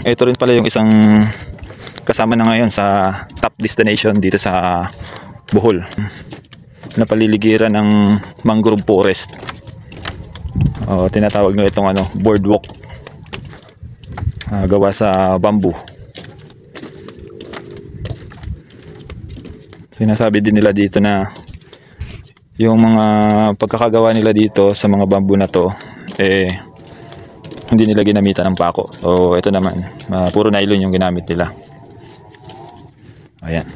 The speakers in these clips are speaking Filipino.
Ito rin pala yung isang kasama na ngayon sa top destination dito sa Bohol, na paliligiran ng mangrove forest. Tinatawag nila itong boardwalk, gawa sa bamboo. Sinasabi din nila dito na yung mga pagkakagawa nila dito sa mga bamboo na to hindi nila ginamitan ng pako. So ito naman, puro nylon yung ginamit nila. Ayan.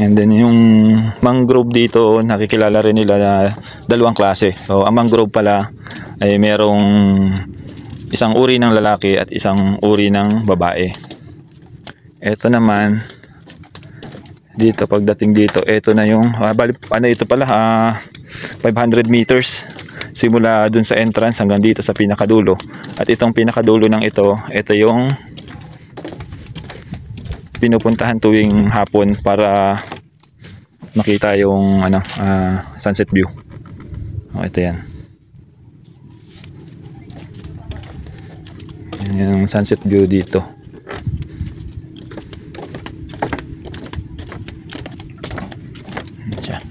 And then yung mangrove dito, nakikilala rin nila na dalawang klase. So ang mangrove pala ay merong isang uri ng lalaki at isang uri ng babae. Ito naman dito, pagdating dito, ito na yung ito pala 500 meters simula dun sa entrance hanggang dito sa pinakadulo. At itong pinakadulo ng ito yung pinupuntahan tuwing hapon para makita yung sunset view. Ito yan. Yan yung sunset view dito. Yan.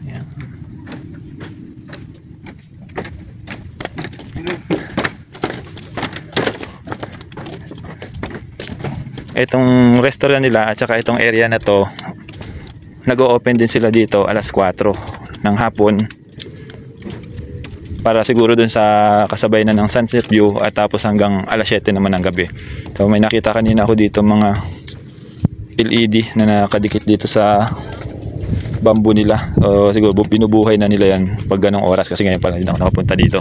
Yan. Itong restaurant nila at saka itong area na to, nag-o-open din sila dito alas 4 ng hapon para siguro dun sa kasabay na ng sunset view, at tapos hanggang alas 7 naman ng gabi. So may nakita kanina ako dito mga LED na nakadikit dito sa bamboo nila. Siguro binubuhay na nila yan pag ganong oras, kasi ngayon pala hindi ako nakapunta dito.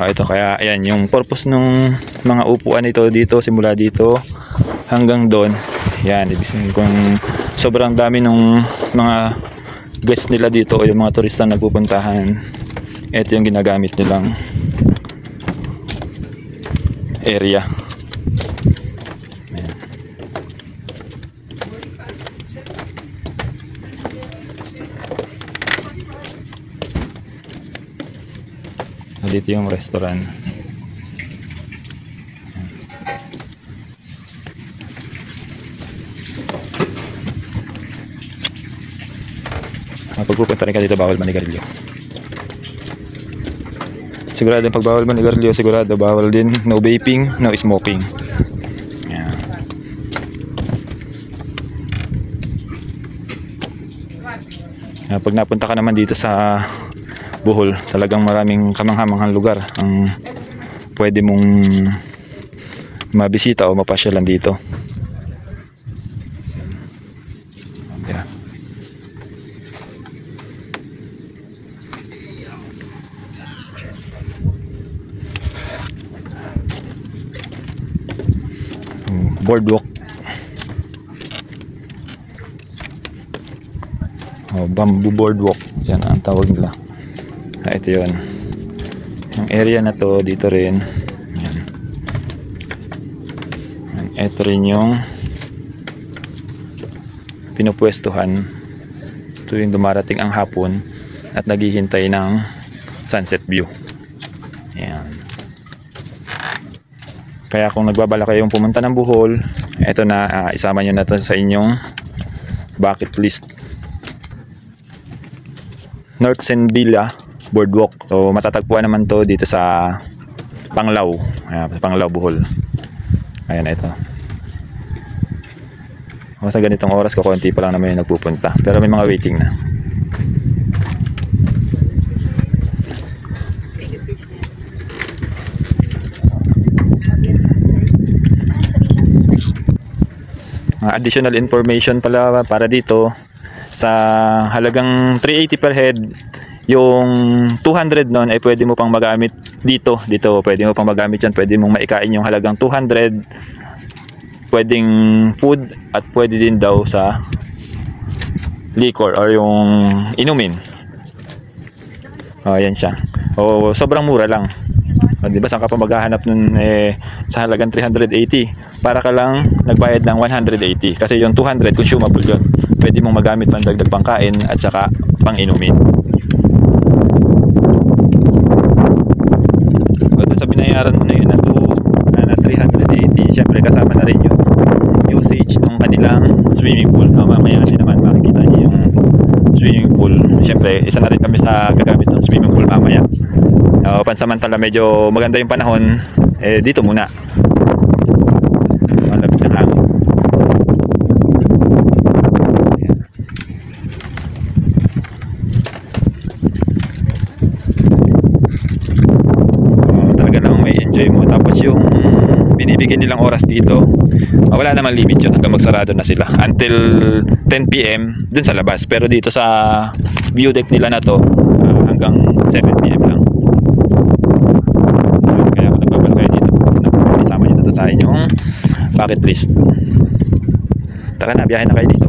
Ito, kaya ayan yung purpose ng mga upuan ito dito, simula dito hanggang doon. Yan, ibig sabihin kung sobrang dami ng mga guests nila dito o yung mga turista na nagpupuntahan, ito yung ginagamit nilang area. Dito yung restaurant. Pag pupunta rin ka dito, bawal manigarilyo. Sigurado pag bawal manigarilyo, sigurado bawal din no vaping, no smoking. Yan. Pag napunta ka naman dito sa Bohol, talagang maraming kamanghamanghang lugar ang pwede mong mabisita o mapasyalan dito. Yeah. Boardwalk. Bamboo boardwalk. Yan ang tawag nila. Ito yun. Yung area na to, dito rin. Yan. Ito rin yung pinupwestuhan tuwing dumarating ang hapon at naghihintay ng sunset view. Yan. Kaya kung nagbabala kayong pumunta ng Bohol, ito na, isama nyo na to sa inyong bucket list. North Senvilla Boardwalk. So matatagpuan naman to dito sa Panglao. Panglao, Bohol. Ayan, ito. Sa ganitong oras ko, konti pa lang naman yung nagpupunta. Pero may mga waiting na. Additional information pala para dito, sa halagang 380 per head, yung 200 nun ay pwede mo pang magamit dito pwede mo pang magamit yan, pwede mong maikain yung halagang 200, pwedeng food, at pwede din daw sa liquor or yung inumin. Ayan siya. Sobrang mura lang. Di ba, saan ka pa maghahanap nun sa halagang 380? para ka lang nagbayad ng 180 kasi yung 200 consumable yun. Pwede mong magamit pang dagdag pangkain at saka pang inumin. So, sa binayaran mo na yun na 380, syempre kasama na rin yung usage ng kanilang swimming pool. Mamaya din naman makikita niyo yung swimming pool. Syempre isa na rin kami sa gagamit ng swimming pool mamaya. Pansamantala medyo maganda yung panahon, dito muna malapit ng hangin. Talaga namang may enjoy mo. Tapos yung binibigyan nilang oras dito, wala naman limit yun, hanggang magsarado na sila until 10 PM dun sa labas, pero dito sa view deck nila na to, hanggang 7 PM lang. Kaya ako nagbabal kayo dito, isama nyo na to sa inyong bucket list. Tara na, biyahe na kayo dito.